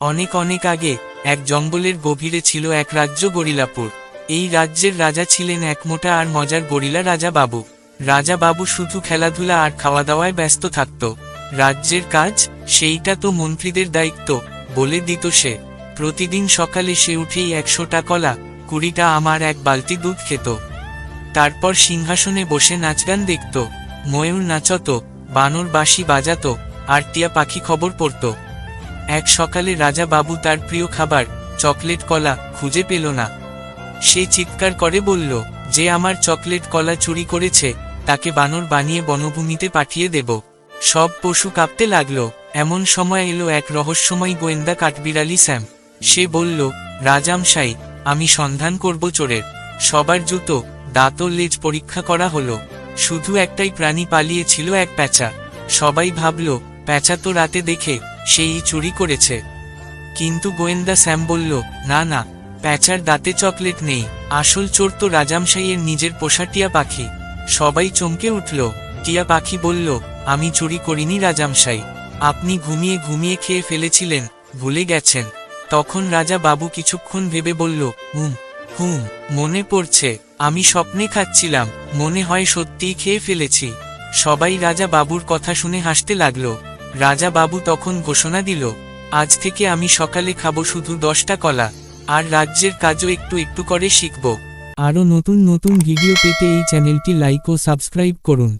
অনেক অনেক আগে এক জঙ্গলের গভীরে ছিল এক রাজ্য গরিলাপুর। এই রাজ্যের রাজা ছিলেন এক মোটা আর মজার গরিলা রাজা বাবু। রাজা বাবু শুধু খেলাধুলা আর খাওয়া দাওয়ায় ব্যস্ত থাকত। রাজ্যের কাজ সেইটা তো মন্ত্রীদের দায়িত্ব বলে দিত সে। প্রতিদিন সকালে সে উঠেই 100টা কলা, 20টা আম আর এক বালতি দুধ খেত। তারপর সিংহাসনে বসে নাচগান দেখত, ময়ূর নাচত, বানর বাঁশি বাজাত, আর টিয়া পাখি খবর পড়ত। এক সকালে রাজা বাবু তার প্রিয় খাবার চকলেট কলা খুঁজে পেল না। সে চিৎকার করে বলল, যে আমার চকলেট কলা চুরি করেছে তাকে বানর বানিয়ে বনভূমিতে পাঠিয়ে দেব। সব পশু কাঁপতে লাগলো। এমন সময় এলো এক রহস্যময় গোয়েন্দা কাঠবিড়ালি স্যাম। সে বলল, রাজামশাই, আমি সন্ধান করব চোরের। সবার জুতো, দাঁত ও লেজ পরীক্ষা করা হলো, শুধু একটাই প্রাণী পালিয়েছিল, এক প্যাঁচা। সবাই ভাবল, প্যাঁচা তো রাতে দেখে সেই চুরি করেছে। কিন্তু গোয়েন্দা স্যাম বলল, না না, প্যাঁচার দাঁতে চকলেট নেই, আসল চোর তো রাজামশাইয়ের নিজের পোষা টিয়া পাখি। সবাই চমকে উঠল। টিয়া পাখি বলল, আমি চুরি করিনি রাজামশাই, আপনি ঘুমিয়ে ঘুমিয়ে খেয়ে ফেলেছিলেন, ভুলে গেছেন। তখন রাজা বাবু কিছুক্ষণ ভেবে বলল, হুম, মনে পড়ছে, আমি স্বপ্নে খাচ্ছিলাম, মনে হয় সত্যিই খেয়ে ফেলেছি। সবাই রাজা বাবুর কথা শুনে হাসতে লাগল। রাজা বাবু তখন ঘোষণা দিল, আজ থেকে আমি সকালে খাবো শুধু 10টা কলা, আর রাজ্যের কাজও একটু একটু করে শিখব। আরও নতুন নতুন ভিডিও পেতে এই চ্যানেলটি লাইক ও সাবস্ক্রাইব করুন।